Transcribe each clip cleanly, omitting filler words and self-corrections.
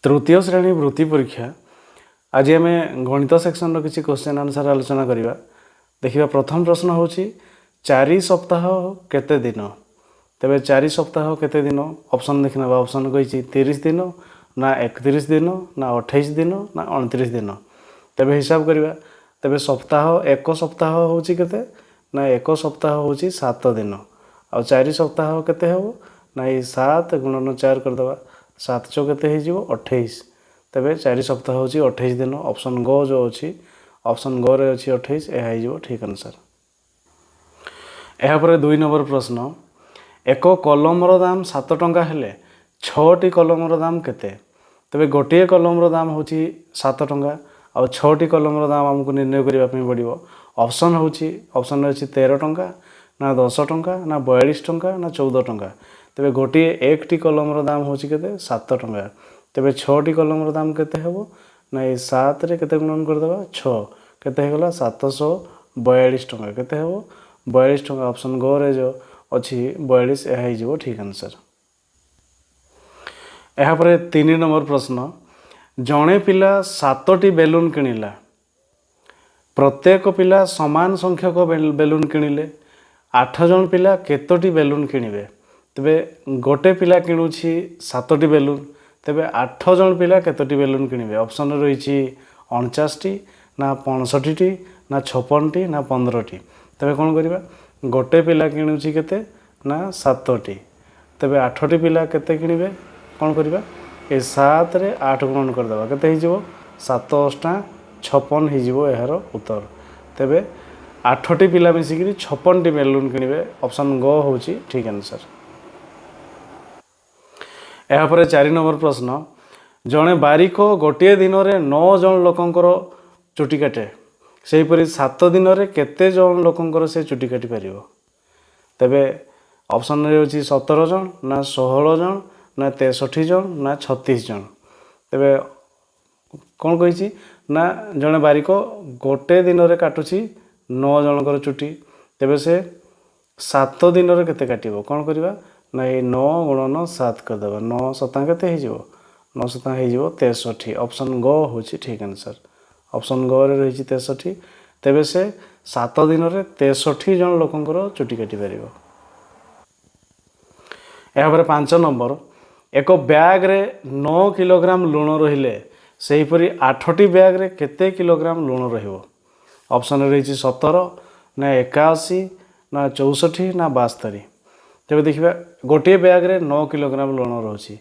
तृतीय श्रेणी वृत्ति परीक्षा आज आम गणित सेक्शन किसी क्वेश्चन आंसर आलोचना करवा। देखिए प्रथम प्रश्न हूँ 4 सप्ताह केते दिन। तेरे 4 सप्ताह केते दिन ऑप्शन देखना। ऑप्शन कही 30 दिन ना 31 दिन ना 28 दिन ना 29 दिन। तेरे हिसाब करवा। तेरे सप्ताह एक सप्ताह हूँ केते ना एक सप्ताह हूँ 7 दिन आ 4 सप्ताह केते हम ना 7 गुणन 4 करदे 7 चौ केते 28। तेरे 4 सप्ताह हूँ 28 दिन। ऑप्शन ग जो अच्छी ऑप्शन ग रे अच्छी 28 यह ठीक आंसर। यापर 2 नंबर प्रश्न एक कलमर दाम 7 टंका हेले 6टी कलमर दाम केते। तेरे गोटे कलमर दाम हूँ 7 टंका और 6टी कलमर दाम आमको निर्णय करने पड़ो। ऑप्शन हूँ ऑप्शन अच्छी 13 टंका ना 10 टंका ना 42 टंका ना 14 टंका। तेरे गोटे एक टी कलमर दाम हूँ केते 7 टंका। तेरे 6टी कलमर दाम केते हेबो ना 7 रे केते गुणन करदेबा 6 केते हेगला 742 टंका केते हेबो 42 टंका। ऑप्शन ग रे जो अच्छी 42 यह ठीक आंसर। यापर 3 नंबर प्रश्न जड़े पिला 7टी बेलून किणिला। प्रत्येक पिला समान संख्यक बेलून किणिले 8 जन पिला केतोटी बेलून किणिबे। तेबे गोटे पिला किणुछि 7टी बेलून तेबे 8 जन पिला केतोटी बेलून किणिबे। ऑप्शन रही 49टी ना 65टी ना 56टी ना 15टी। तेबे कौन करिबा गोटे पिला किणुछि केते ना 7टी तेबे 8टी पिला केते किणिबे कौन करिबा ए 7 रे 8 गुणन करदेबा केते हिजिबो 7 8 56 हिजिबो यार उत्तर। तेबे 8टी पिला मिसिकी 56टी बेलून किणिबे। ऑप्शन ग होची ठीक आंसर। यापर 4 नंबर प्रश्न जड़े बारिक गोटे दिन में 9 जन लोकंकर चुटी काटे सेहीपरि 7 दिन में केते जन लोकंकर से चुटी काटी पारिबो। तेबे ऑप्शन रे होची 17 जन ना 16 जन ना 63 जन ना 36 जन। तेबे कौन कही ना जड़े बारिक गोटे दिन में काटुची 9 जनकर चुटी तेबे से 7 दिन में केते काटिबो कौन करवा ना ये 9 गुणन 7 करदेबा 9 7 केते हिजिबो 9 7 हिजिबो 63। ऑप्शन ग होची ठीक आंसर। ऑप्शन ग रे रही 63 तेबे से 7 दिन में 63 जन लोकंकर चुटी काटी पारिबो। यापर 5 नंबर एक बैग रे 9 किलोग्राम लुण रहिले सेहीपरि 8टी बैग रे केते किलोग्राम लुण रहिबो। ऑप्शन रही 17 ना 81 ना 64 ना 72। तेबे देखिबा गोटे बैग रे 9 किलोग्राम लुण रोची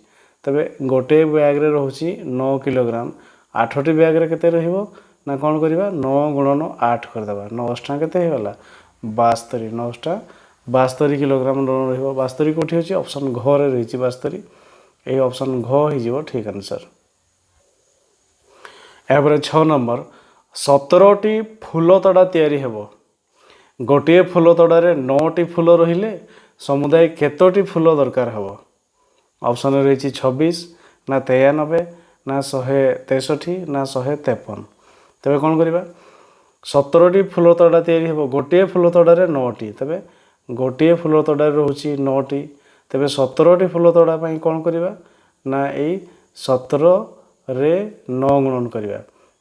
तेबे गोटे बैग रे रोची 9 किलोग्राम 8टी बैग रे केते रहिबो ना कौन करवा 9 गुणन 8 करदेबा 9 केते होगला 72 9 72 किलोग्राम लुण रहिबो। 72 कोठी होची ऑप्शन घ रे रही 72 ए ऑप्शन घ हिजिबो ठीक आंसर। यापर 6 नंबर 17टी फूल तड़ा तैयारी हेबो गोटे फूल तड़ारे 9टी फूल रहिले समुदाय केतोटी फूल दरकार हेबो। ऑप्शन रही 26 ना 93 ना 163 ना 153। तेबे कौन करवा 17टी फूल तड़ा तैयारी हेबो गोटे फूल तड़ारे 9टी तेबे गोटे फूल तड़ारे रोची 9टी तेबे 17टी फूल तड़ा पाई कौन करवा ना यही 17 रे 9 गुणन करवा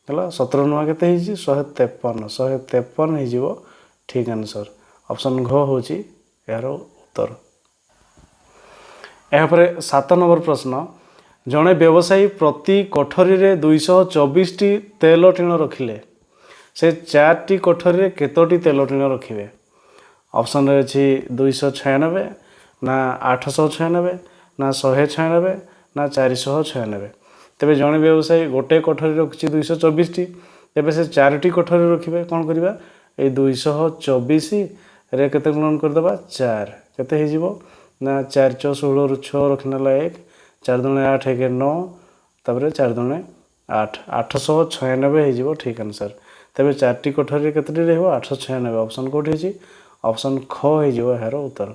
है 17 नुआ केते हिजी 153 153 हिजिबो ठीक आंसर। ऑप्शन घ होची यार उत्तर। यापर 7 नंबर प्रश्न जड़े व्यवसायी प्रति कोठरी रे 224टी तेल टीण रखिले से 4टी कोठरी रे केतोटी तेल टीण रखिबे। ऑप्शन अच्छी 296 ना 896 ना 196 ना 496। तेबे जड़े व्यवसायी गोटे कोठरी रखी 224टी तेबे से 4टी कोठरी रखिबे कौन करवा ये 224 रे केते गुणन करदेबा 4 केते हिजिबो ना 4 चौ 16 रु 6 रखनेला 1 4 दुणे 8 1 9 तापर 4 दुणे 8 896 हिजिबो ठीक आंसर। तेबे 4टी कोठरी केतेटी रहबो 896। ऑप्शन कोठी अछि ऑप्शन ख हिजिबो यार उत्तर।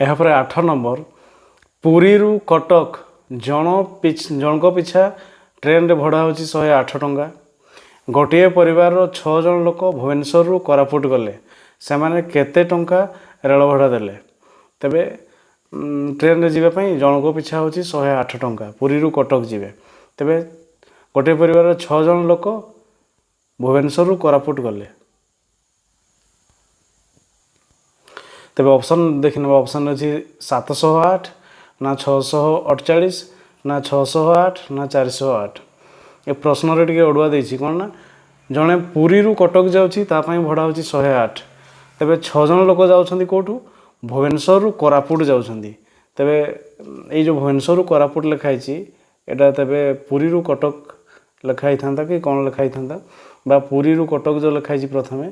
यापर 8 नंबर पुरी रु कटक जनक पिछा ट्रेन रे भड़ा होची 108 टंका गोटे परिवार 6 जन लोक भुवनेश्वर रु कोरापुट गले से माने केते टंका रेल भड़ा देले। तेबे ट्रेन रे जीवा पई जनक पिछा होची 108 टंका पुरी रु कटक जीवे तेबे गोटे परिवार 6 जन लोक भुवनेश्वर रु कोरापुट गले तेबे ऑप्शन देखिने ऑप्शन अछि 708 ना 648 ना 608 ना 408 ए प्रश्न रे टिके ओडुआ देछि कोन ना जणे पुरी रु कटक जाउछि ता पई भडा होछि 108 तेबे 6 जन लोक जाउछन्ती कोठु भुवनेश्वर रु कोरापुट जाउछन्ती तेबे ए जो भुवनेश्वर रु कोरापुट लिखाई छि एटा तेबे पुरी रु कटक लिखाई थांता कि कोन लिखाई थांता बा पुरी रु कटक जो लिखाई छि प्रथमे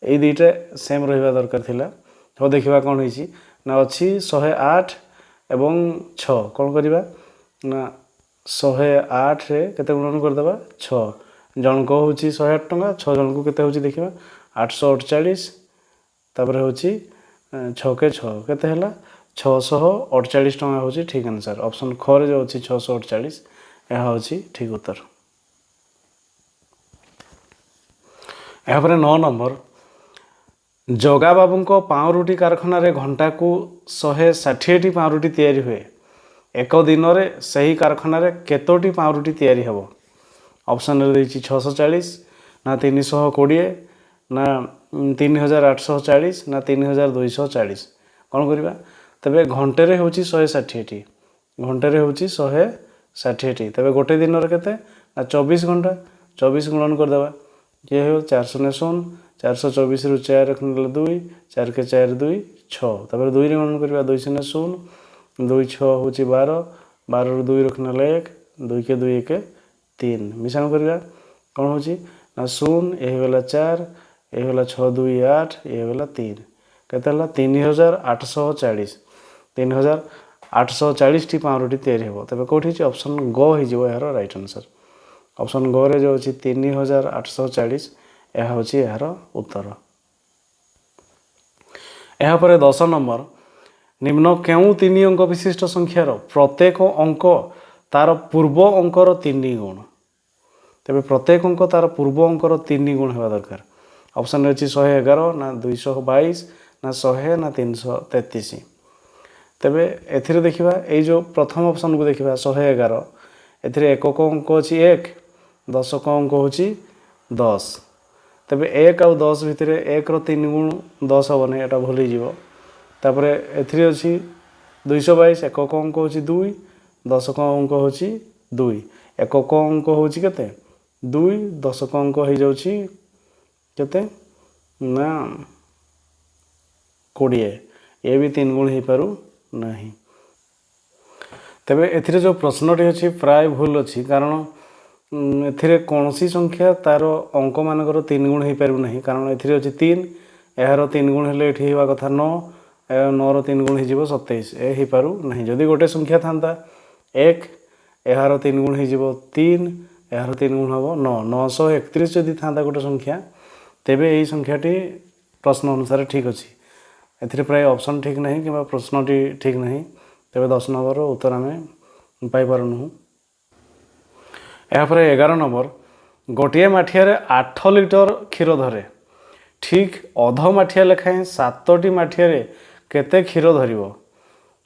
ए दुईटा सेम रहिबा दरकार थिला तो देखिबा कोन होइछि ना अछि 108 एवं 6 कोन करिबा ना 108 रे केते गुणन कर देबा 6 जन को होछि 108 टंका 6 जन को केते होछि देखिबा 848 तापर होछि 6 के 6 केते हला 648 टंका होछि ठीक आंसर ऑप्शन ख रे जो अछि 648 यह होछि ठीक उत्तर यहाँ पर 9 नंबर जगा बाबू को पाउरुटी कारखाना रे घंटा को 160 पाउरुटी तैयारी हुए एक दिन रे सही कारखाना रे केतोटी पाउरुटी तैयारी हबो ऑप्शन रे दैछि 640 ना 320 ना 3840 ना 3240 कोन करबा तबे घंटे रे होछि 160 घंटे रे होछि 160 तबे गोटे दिन रे केते ना 24 घंटा 24 गुणन कर देबा ये हो 400 424 रु 4 रखने 2 4 के 4 2 6 तपर 2 रे गुणन करबा 200 2 6 होची 12 12 रु 2 रखने 1 2 के 2 1 3 मिश्रण करबा कोन होची ना 0 ए होला 4 ए होला 6 2 8 ए होला 3 केते होला 3840 3840 टी पाउरुटी तैयारी हेबो तबे कोठी छि ऑप्शन ग हि जिवो यार राइट आंसर ऑप्शन ग रे जो अछि 3840 यह होछि यार उत्तर यहाँ पर 10 नंबर निम्न केउ 3 अंक विशिष्ट संख्यार प्रत्येक अंक तार पूर्व अंकर 3 गुण तबे प्रत्येक अंक तार पूर्व अंकर 3 गुण हेबा दरकार ऑप्शन रे अछि 111 ना 222 ना 100 ना 333 तबे एथिरे देखिबा ए जो प्रथम ऑप्शन को देखिबा 111 एथिरे एकक अंक अछि 1 दशक अंक होछि 10 तबे 1 और 10 भितरे 1 रो 3 गुण 10 हबने एटा भूली जीवो तापरे एथिरे अछि 222 एकक अंक होछि 2 दशक अंक होछि 2 एकक अंक होछि केते 2 दशक अंक हो जाउछि केते ना 20 ए भी 3 गुण हे पारु नहीं तबे एथिरे जो प्रश्नटी अछि प्राय भूल अछि कारण एथिरे कोनसी संख्या तार अंक मानकर 3 गुण हे पारु नहीं कारण एथिरे अछि 3 एहारो 3 गुण हेले एठी हेबा कथा 9 9 रो 3 गुण हे जिवो 27 ए हे पारु नहीं जदी गोटे संख्या थांता 1 एहारो 3 गुण हे जिवो 3 एहारो 3 गुण हबो 9 931 जदी थांता गोटे संख्या तेबे एही संख्याटी प्रश्न अनुसार ठीक अछि एथिरे प्राय ऑप्शन ठीक नहीं कि प्रश्नटी ठीक नहीं तेबे 10 नंबर रो उत्तर हमें पाई पारनु यहाँ पर 11 नंबर गोटे माठिया 8 लिटर क्षीर धरे ठीक अध माठिया लेखाएं 7टी माठिया केते क्षीर धरिबो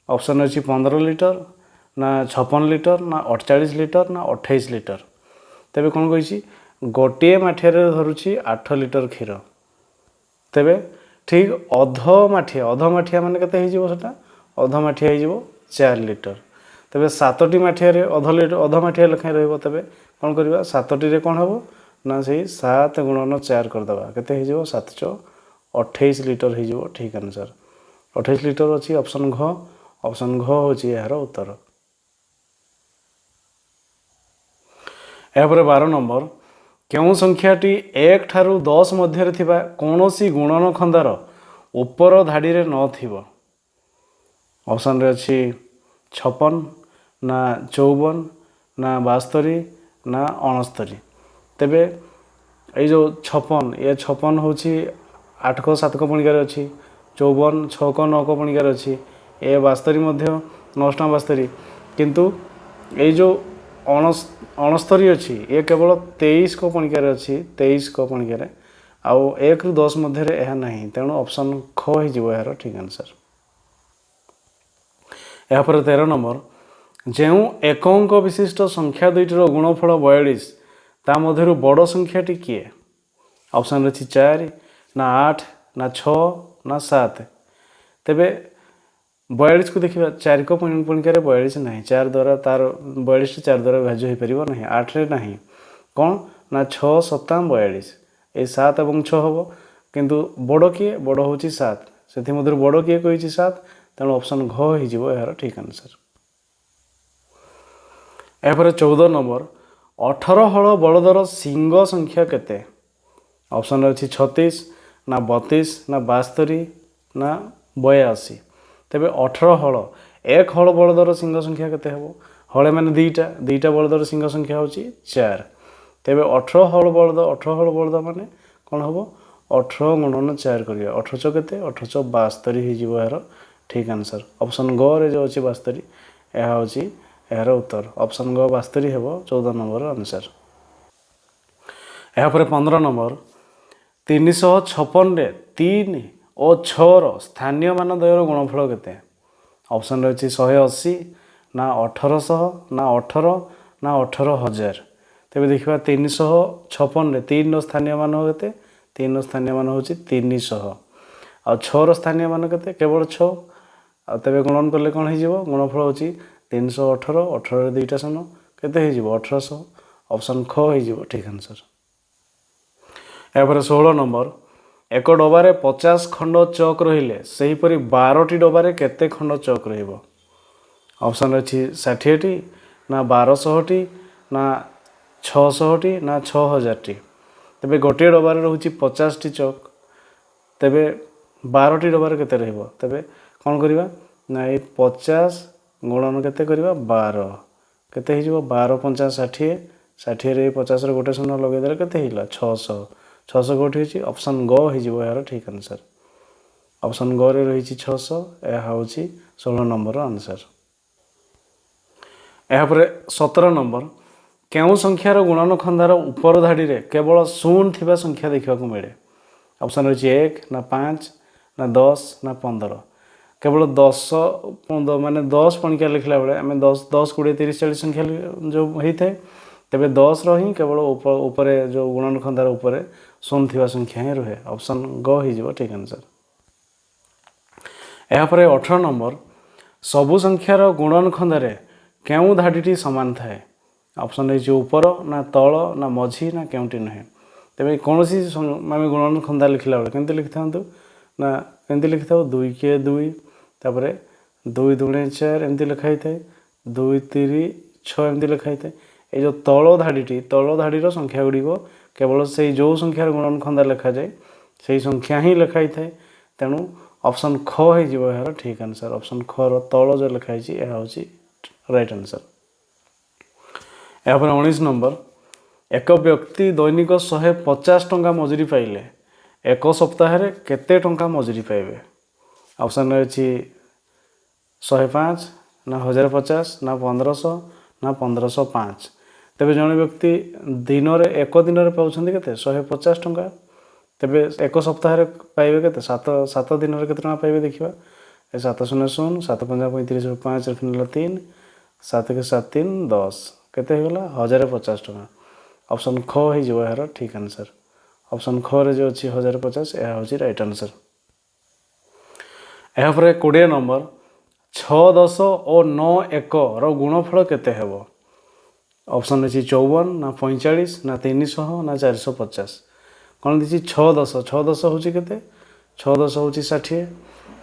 ऑप्शन अछि 15 लिटर ना 56 लिटर ना 48 लिटर ना 28 लिटर तेबे कोन कहिछि गोटे माठिया धरुछि 8 लिटर क्षीर तेबे ठीक अध माठिया माने केते हे जिवो सेटा अध माठिया हे जिवो 4 लिटर तबे 7टी माठिया अध माठिया लेखाएं रहइबो तबे कोन करबा 7टी रे कोन हबो ना सही 7 गुणन 4 कर दबा केते हे जिवो 7 28 लिटर हे जिवो ठीक आंसर 28 लिटर अछि ऑप्शन घ होछि यार उत्तर यहाँ पर 12 नंबर केउ संख्याटी 1 ठारू 10 मध्य थिबा कोनोसी गुणन खंदार ऊपर धाड़ी रे न थिबो ऑप्शन रे अछि 56 ना 54 ना 72 ना 69 तेबे ए जो 56 ये 56 होछि 8 को 7 को पणिकार अछि 54 6 को 9 को पणिकार अछि ए 72 मध्य 9 72 किंतु ए जो 69 अछि ये केवल 23 को पणिकार अछि 23 को पणिकार आउ 1 रु 10 मध्य रे एहा नहीं तेणु ऑप्शन ख ही जिवो यार ठीक आंसर यापर 13 नंबर जो एक अंक विशिष्ट संख्या दुईटर गुणफल 42 ता मध्यरु बड़ संख्याटी किए ऑप्शन अच्छी 4 ना 8 ना 6 ना 7 तेबे 42 को देखिए 4 को पुणिकार 42 ना 4 द्वारा तार 42 4 द्वारा विभाज्य हो पार ना 8 रे ना कौन ना 6 7 42 ये 7 और 6 हम किंतु बड़ किए बड़ हूँ 7 से बड़ किए कही 7 तेणु ऑप्शन घ हो यार ठीक आंसर। यापर 14 नंबर 18 हल बलदर सिंह संख्या केते ऑप्शन अच्छी 36 ना 32 ना 72 ना 82 तेबे 18 हल एक हल बलदर सिंह संख्या केते हेबो हले माने दुईटा बलदर सिंह संख्या होची 4 तेबे 18 हल बलद माने कौन हम 18 गुणन 4 करिया 18 चौ केते 18 चौ 72 हो जिवो यार ठीक आंसर ऑप्शन ग रे जो अछि 72 यह होची यार उत्तर ऑप्शन ग 72 हेबो 14 नंबर आंसर। यापर 15 नंबर 356 रे 3 और 6 स्थानीय मान द्वयर गुणफल केते ऑप्शन अच्छी 180 ना 1800 ना 18 ना 18,000 तेज देखा 356 रे 3 स्थानीय मान केते 3 स्थानीय मान हूँ 300 आ 6 स्थानीय मान केते केवल 6 तेज गुणन कले कौन हो गुणफल हूँ 318 18 दुईटा शून्य केते हो 1800 ऑप्शन ख हो ठीक आंसर। यापर 16 नंबर एक डबारे 50 खंड चक रहिले सेहीपरि 12टी डबारे केते खंड चक रहिबो ऑप्शन अच्छी 60टी ना 1200टी ना 600टी ना 6000टी तेबे गोटे डबारे रहउची 50टी चक तेबे 12टी डबारे केते रहिबो तेबे कौन करिबा ना ये 50 गुणन केते करिबा 12 केते हिजो 12 50 60 60 रे 50 रे गोटे शून्य लगे देले केते हिला 600 600 कोठी होची ऑप्शन ग हिजो यार ठीक आंसर ऑप्शन ग रे रही 600 यह हूँ 16 नंबर आंसर। यापर 17 नंबर क्यों संख्यार गुणन खंडार उपर धाड़ी रे केवल शून्य थिबा संख्या देखा मिले ऑप्शन अच्छी 1 ना 5 ना 10 ना 15 केवल 10 माने 10 पणिका लिखला बेले आम 10 10 20 30 40 संख्या जो होता है तेबे 10 रही केवल ऊपर जो गुणन खंडार ऊपर शून्य थिबा संख्या ही रुहे ऑप्शन ग हो ठीक आंसर। यापर 18 नंबर सबु संख्यार गुणन खंडार क्यों धाड़ी सामान थाए ऑप्शन है ऊपर ना तल ना मझी ना केउटी नुहे तेज कौन आम गुणन खंडा लिखला बेले केमती लिखि था ना केमती लिखि था 2 के 2 तापर 2 2 4 एमती लिखाई थाए 2 3 6 एमती लिखाई थाए ये जो तल धाड़ीर संख्या गुड़िक केवल से जो संख्यार गुणन खंडा लिखा जाए से संख्या ही लिखाई थाए तेणु ऑप्शन ख हो यार ठीक आंसर ऑप्शन ख तल जो लिखाई यह हूँ राइट आंसर। यापर 19 नंबर एक व्यक्ति दैनिक 150 टंका मजुरी पाइले एक सप्ताह केते टंका मजुरी पाइबे ऑप्शन अच्छी 105 ना 1050 ना 1500 ना 1505 तेबे जड़े व्यक्ति दिन में एक दिन में पाँच के 150 टंका तेबे एक सप्ताह पाइबे के 7 दिन में केते पाइबे देखा 7 0 0 7 5 35 5 रखने 3 7 के 7 3 10 केते होगा 1050 टंका ऑप्शन ख हो यार ठीक आंसर ऑप्शन ख रे जो अच्छी 1050 यह हूँ राइट आंसर। यापर 20 नंबर 6 10 और 9 1 गुणफल केते हेबो ऑप्शन अच्छी 54 ना 45 ना 300 ना 450 कौन दी 6 10 हूँ के 6 10 हूँ 60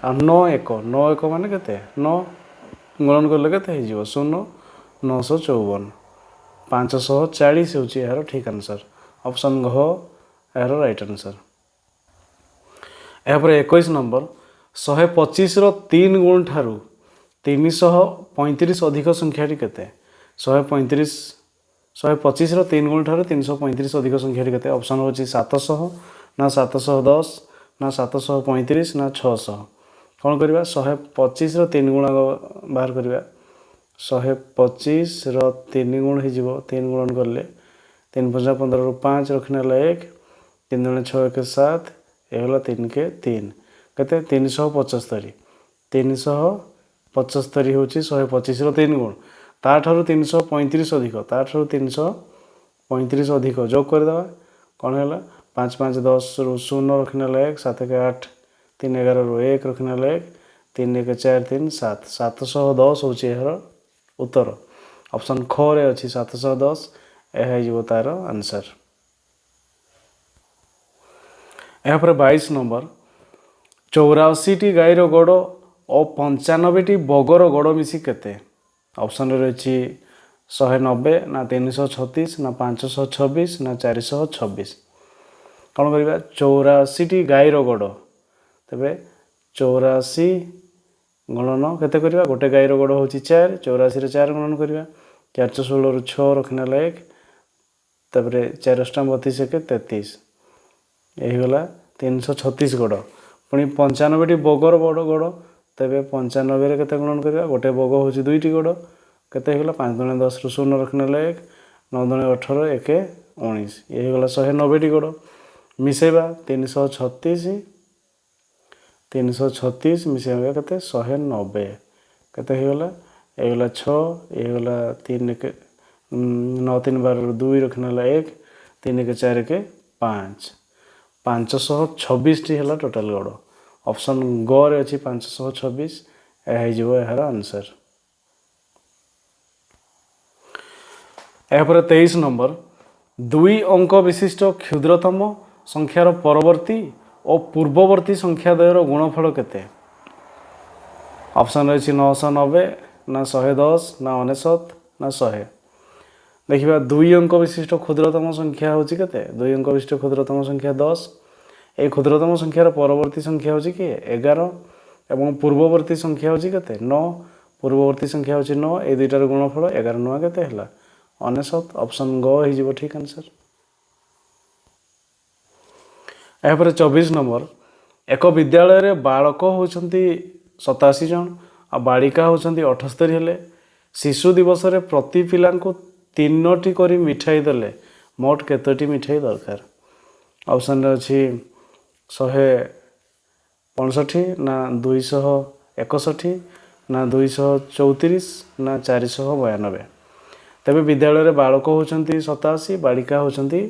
आ 9 1 मान के 9 गुणन कले के 0 954 540 हूँ यार ठीक आंसर ऑप्शन घ यार राइट आंसर। यापर 21 नंबर 125 3 गुण ठारू 335 अधिक संख्याटी केते 125 3 गुण ठारू 335 अधिक संख्याटी केते ऑप्शन होची 700 ना 710 ना 735 ना 600 कौन करवा 125 3 गुण बाहर करवा 125 3 गुण हो 3 गुणन कले 3 5 15 5 रखने 1 3 2 6 1 7 ये 3 के 3 केते 375 300 75 ହେଉଛି 125ର 3 ଗୁଣ, ତାଠାରୁ 335 ଅଧିକ, ତାଠାରୁ 335 ଅଧିକ ଯୋଗ କରିଦେବା। କ'ଣ ହେଲା 5 5 10ରୁ 0 ରଖିନେଲେ 1, 7 1 8, 3 11ରୁ 1 ରଖିନେଲେ 1, 3 1 4 3 7, 710 ହେଉଛି ଏହାର ଉତ୍ତର। ଅପସନ୍ ଖରେ ଅଛି 710, ଏହା ହେଇଯିବ ତା'ର ଆନ୍ସର୍। ଏହାପରେ 22 ନମ୍ବର, 84ଟି ଗାଈର ଗୋଡ଼ ଓ 95ଟି ବଗର ଗୋଡ଼ ମିଶି କେତେ? ଅପସନ୍ରେ ରହିଛି 190 ନା 336 ନା 526 ନା 426। କ'ଣ କରିବା 84ଟି ଗାଈର ଗୋଡ଼, ତେବେ 84 ଗୁଣନ କେତେ କରିବା? ଗୋଟେ ଗାଈର ଗୋଡ଼ ହେଉଛି 4, 84ରେ 4 ଗୁଣନ କରିବା, 416ରୁ 6 ରଖିନେଲେ 1, ତାପରେ 4 ଅଷ୍ଟାମ 32 1 33, ହେଇଗଲା 336 ଗୋଡ଼। ପୁଣି 95ଟି ବଗର ବଡ଼ ଗୋଡ଼, ତେବେ 95ରେ କେତେ ଗୁଣନ କରିବା? ଗୋଟେ ବଗ ହେଉଛି 2ଟି ଗୋଡ଼, କେତେ ହେଇଗଲା 5 ଦୁଣେ 10ରୁ 0 ରଖିନେଲେ 1, 9 ଦୁଣେ 18 1 19, ଇଏ ହେଇଗଲା 190ଟି ଗୋଡ଼। ମିଶାଇବା 336 ମିଶାଇବା କେତେ? 190, କେତେ ହେଇଗଲା? ହେଇଗଲା 6, ହେଇଗଲା 3 1 9 3 12ରୁ 2 ରଖିନେଲା 1, 3 1 4 1 5, 526ଟି ହେଲା ଟୋଟାଲ୍ ଗୋଡ଼। ଅପସନ୍ ଗରେ ଅଛି 526, ଏହା ହେଇଯିବ ଏହାର ଆନ୍ସର୍। ଏହାପରେ 23 ନମ୍ବର, 2 ଅଙ୍କ ବିଶିଷ୍ଟ କ୍ଷୁଦ୍ରତମ ସଂଖ୍ୟାର ପରବର୍ତ୍ତୀ ଓ ପୂର୍ବବର୍ତ୍ତୀ ସଂଖ୍ୟା ଦ୍ୱୟର ଗୁଣଫଳ କେତେ? ଅପସନ୍ ରହିଛି 990 ନା 110 ନା 99 ନା 100। ଦେଖିବା 2 ଅଙ୍କ ବିଶିଷ୍ଟ କ୍ଷୁଦ୍ରତମ ସଂଖ୍ୟା ହେଉଛି କେତେ? 2 ଅଙ୍କ ବିଶିଷ୍ଟ କ୍ଷୁଦ୍ରତମ ସଂଖ୍ୟା 10। এই ক্ষুদ্রতম সংখ্যার পরবর্তী সংখ্যা হচ্ছে কি 11 এবং পূর্ববর্তী সংখ্যা হচ্ছে কেতে 9। পূর্ববর্তী সংখ্যা হচ্ছে 9, এই দুইটার গুণফল 11 9 কেতে হলা 99। অপশন গ হয়ে ঠিক আনসার। এরপরে 24 নম্বর, এক বিদ্যালয়ের বালক হচ্ছেন 87 জন আর বালিকা হচ্ছেন 78 হেলে শিশু দিবসরে প্রতি পিলাঙ্কু 3টি করে মিঠাই দেলে মোট কেতোটি মিঠাই দরকার? অপশন ଅଛି 165 ନା 261 ନା 234 ନା 492। ତେବେ ବିଦ୍ୟାଳୟରେ ବାଳକ ହେଉଛନ୍ତି 87, ବାଳିକା ହେଉଛନ୍ତି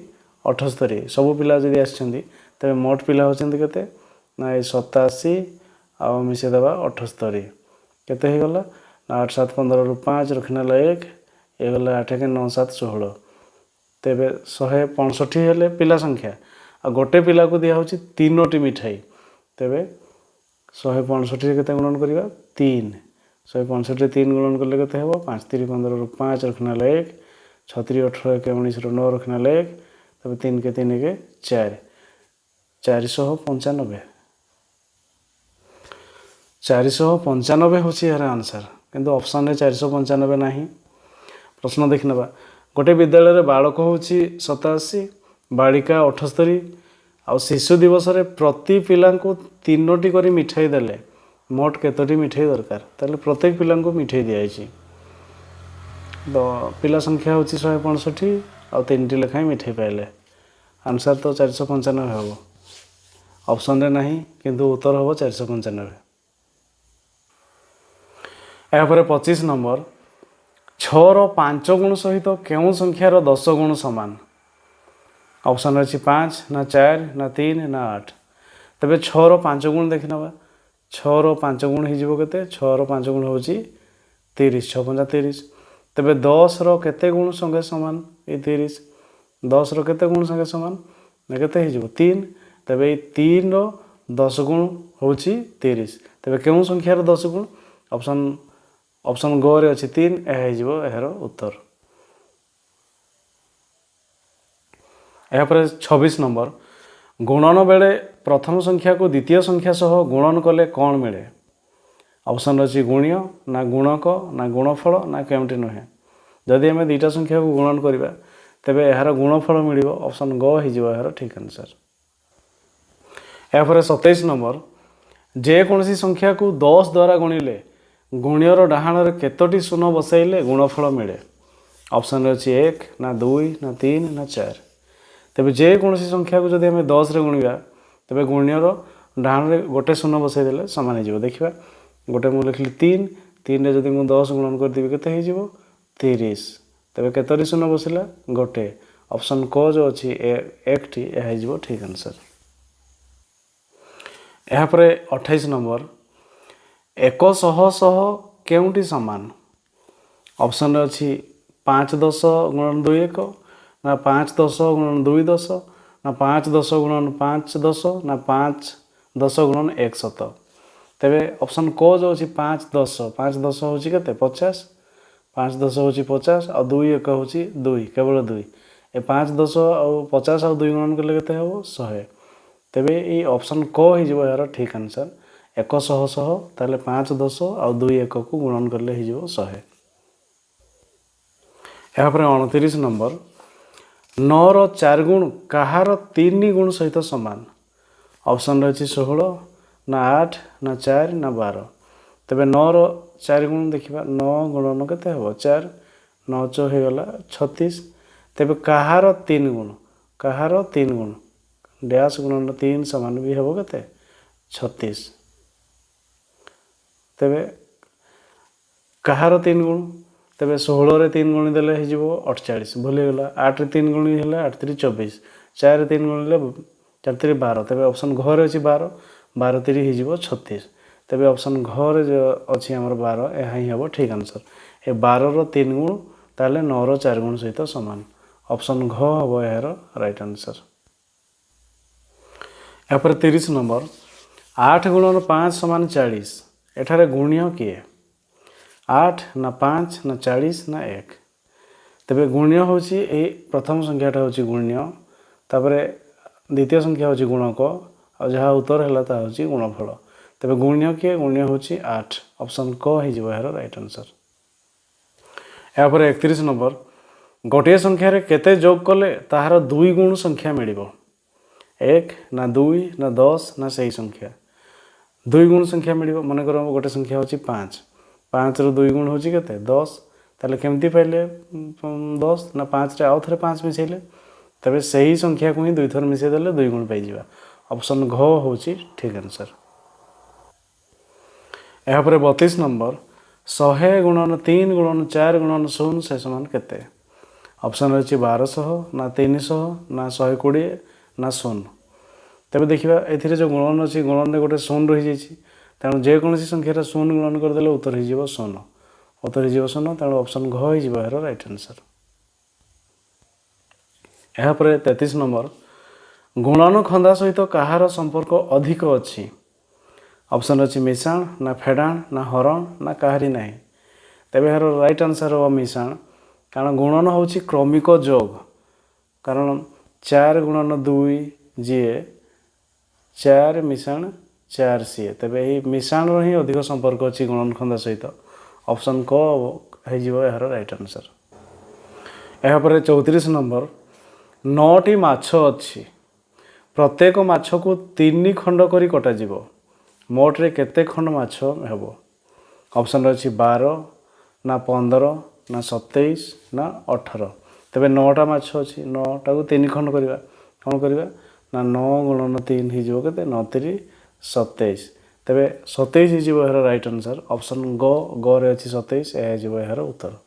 78। ସବୁ ପିଲା ଯଦି ଆସିଛନ୍ତି ତେବେ ମୋଟ ପିଲା ହେଉଛନ୍ତି କେତେ ନା ଏ 87 ଆଉ ମିଶାଇଦେବା 78, କେତେ ହେଇଗଲା ନା 8 7 15ରୁ 5 ରଖିନେଲା 1, ହେଇଗଲା 8 1 9 7 16। ତେବେ 165 ହେଲେ ପିଲା ସଂଖ୍ୟା ଆଉ ଗୋଟେ ପିଲାକୁ ଦିଆହେଉଛି 3ଟି ମିଠାଇ, ତେବେ 165ରେ କେତେ ଗୁଣନ କରିବା 3, 165ରେ 3 ଗୁଣନ କଲେ କେତେ ହେବ 5 3 15ରୁ 5 ରଖିନେଲା 1, 6 3 18 1 19ରୁ 9 ରଖିନେଲା 1, ତେବେ 3 କେ 3 1 4, 495 ହେଉଛି ଏହାର ଆନ୍ସର। କିନ୍ତୁ ଅପସନରେ 495 ନାହିଁ। ପ୍ରଶ୍ନ ଦେଖିନେବା, ଗୋଟେ ବିଦ୍ୟାଳୟରେ ବାଳକ ହେଉଛି 87, ବାଳିକା 78 ଆଉ ଶିଶୁ ଦିବସରେ ପ୍ରତି ପିଲାଙ୍କୁ 3ଟି କରି ମିଠାଇ ଦେଲେ ମୋଟ କେତୋଟି ମିଠାଇ ଦରକାର? ତାହେଲେ ପ୍ରତ୍ୟେକ ପିଲାଙ୍କୁ ମିଠାଇ ଦିଆଯାଇଛି ତ ପିଲା ସଂଖ୍ୟା ହେଉଛି 165 ଆଉ 3ଟି ଲେଖାଏଁ ମିଠାଇ ପାଇଲେ। ଆନ୍ସର ତ 495 ହେବ। ଅପସନରେ ନାହିଁ କିନ୍ତୁ ଉତ୍ତର ହେବ 495। ଏହାପରେ 25 ନମ୍ବର, 6ର 5 ଗୁଣ ସହିତ କେଉଁ ସଂଖ୍ୟାର 10 ଗୁଣ ସମାନ? ଅପସନ୍ ଅଛି 5 ନା 4 ନା 3 ନା 8। ତେବେ 6ର 5 ଗୁଣ ଦେଖିନେବା, 6ର 5 ଗୁଣ ହେଇଯିବ କେତେ? 6ର 5 ଗୁଣ ହେଉଛି 30, 6 5 30। ତେବେ 10ର କେତେ ଗୁଣ ସଙ୍ଗେ ସମାନ? ଏଇ 30 10ର କେତେ ଗୁଣ ସଙ୍ଗେ ସମାନ ନା କେତେ ହେଇଯିବ 3। ତେବେ ଏଇ 3ର 10 ଗୁଣ ହେଉଛି 30। ତେବେ କେଉଁ ସଂଖ୍ୟାର 10 ଗୁଣ? ଅପସନ୍ ଗରେ ଅଛି 3, ଏହା ହେଇଯିବ ଏହାର ଉତ୍ତର। ଏହାପରେ 26 ନମ୍ବର, ଗୁଣନ ବେଳେ ପ୍ରଥମ ସଂଖ୍ୟାକୁ ଦ୍ୱିତୀୟ ସଂଖ୍ୟା ସହ ଗୁଣନ କଲେ କ'ଣ ମିଳେ? ଅପସନ୍ ଅଛି ଗୁଣୀୟ ନା ଗୁଣକ ନା ଗୁଣଫଳ ନା କେଉଁଠି ନୁହେଁ। ଯଦି ଆମେ ଦୁଇଟା ସଂଖ୍ୟାକୁ ଗୁଣନ କରିବା ତେବେ ଏହାର ଗୁଣଫଳ ମିଳିବ। ଅପସନ୍ ଗ ହେଇଯିବ ଏହାର ଠିକ୍ ଆନ୍ସର। ଏହାପରେ 27 ନମ୍ବର, ଯେକୌଣସି ସଂଖ୍ୟାକୁ 10 ଦ୍ୱାରା ଗୁଣିଲେ ଗୁଣୀୟର ଡାହାଣରେ କେତୋଟି ଶୂନ ବସାଇଲେ ଗୁଣଫଳ ମିଳେ? ଅପସନ୍ରେ ଅଛି 1 ନା 2 ନା 3 ନା 4। ତେବେ ଯେକୌଣସି ସଂଖ୍ୟାକୁ ଯଦି ଆମେ 10ରେ ଗୁଣିବା ତେବେ ଗୁଣୀୟର ଡାହାଣରେ ଗୋଟେ ଶୂନ ବସାଇ ଦେଲେ ସମାନ ହେଇଯିବ। ଦେଖିବା, ଗୋଟେ ମୁଁ ଲେଖିଲି 3, 3 रे जदि मु 10 गुणन करदेबी केते हे जिवो 30 तबे केतरी शून्य बसिला गोटे ऑप्शन क जो अछि 1 टी ए हे जिवो ठीक आंसर। यहाँ पर 28 नंबर 100 केउंटी समान ऑप्शन अच्छी 5 10 गुणन 2 1 ना 5 10 गुणन 2 10 ना 5 10 गुणन 5 10 ना 5 10 गुणन 1 7 तेरे ऑप्शन को जो अच्छी 5 10 होची केते 50 5 10 होची 50 और 2 1 होची 2 केवल 2 ए 5 10 और 50 और 2 गुणन कले केते हो 100 तेरे ये ऑप्शन को ही जीवो यार ठीक आंसर 100 ताले 5 10 और 2 1 को गुणन करले ही जीवो 100। यहाँ पर 29 नंबर 9 रो 4 गुण कहार 3 गुण सहित समान ऑप्शन रही 16 ना 8 ना 4 ना 12 तेरे 9 रो 4 गुण देखा 9 गुणन केते हम 4 9 चौ हो गला 36 तेरे कहार 3 गुण डैश गुणन 3 समान भी हम केते 36 तेरे कहार 3 गुण तेरे 16 रे 3 गुणी देले हे जिवो 48 भूली गला 8 रे 3 गुणी हेला 8 3 24 4 रे 3 गुणी ले 4 3 12 तेरे ऑप्शन घ रे अछि 12 12 3 हे जिवो 36 तेरे ऑप्शन घ रे जो अछि हमर 12 ए ही हबो ठीक आंसर ए 12 रो 3 गुण ताले 9 रो 4 गुण सहित समान ऑप्शन घ हबो एहर राइट आंसर। यहाँ पर 30 नंबर 8 गुणन 5 समान 40 एठारे गुण्य किए 8 ना 5 ना 40 ना 1 तेरे गुण्य होची ए प्रथम संख्याटा होची गुण्य तापरे द्वितीय संख्या होची गुणक और जहाँ उत्तर है ता होची गुणफल तेरे गुण्य किए गुण्य होची 8 ऑप्शन क ही जीवो यार राइट आंसर। यहाँ पर 31 नंबर गोटे संख्या रे केते जोग कले ताहार 2 गुण संख्या मिलिबो 1 ना 2 ना 10 ना सही संख्या 2 गुण संख्या मिलिबो मन कर गोटे संख्या होची 5 5 रो 2 गुण होची केते 10 ताले केमती पाइले 10 ना 5 रे आउ थरे 5 मिसेले तबे सही संख्या को ही 2 थर मिसे देले 2 गुण पाई जिबा ऑप्शन घ होची ठीक आंसर। यहाँ पर 32 नंबर 100 गुणन 3 गुणन 4 गुणन 0 से समान केते ऑप्शन रही 1200 ना 300 ना 120 ना 0 तेरे देखा ए जो गुणन अच्छी गुणन गोटे 0 रही जाइए तेणु जेकोसी संख्यार 0 गुणन करदे उत्तर हो 0 उत्तर हो 0 तेणु ऑप्शन घ हो राइट आंसर। यहाँ पर 33 नंबर गुणन खंदा सहित कहार संपर्क अधिक अच्छी ऑप्शन अच्छी मिशाण ना फेडाण ना हरण ना काहारी ना तेरे यार राइट आंसर हो मिशाण कारण गुणन हूँ क्रमिक जोग कारण 4 गुणन 2 जी 4 मिशाण 4 सी तेरे यही मिशाण ही अधिक संपर्क अच्छी गुणन खंदा सहित ऑप्शन क हो यार राइट आंसर। यहाँ पर 34 नंबर 9टी माछ अच्छी प्रत्येक माछ को 3 खंड करी कटा जिवो मोट रे केते खंड माछ हेबो ऑप्शन अच्छी 12 ना 15 ना 27 ना 18 तेरे 9टा माछ अच्छी 9टा को 3 खंड करवा कौन करवा ना 9 गुणन 3 हो के 9 3 27 तेरे 27 हो राइट आंसर ऑप्शन ग रे अच्छी 27 ए यार उत्तर।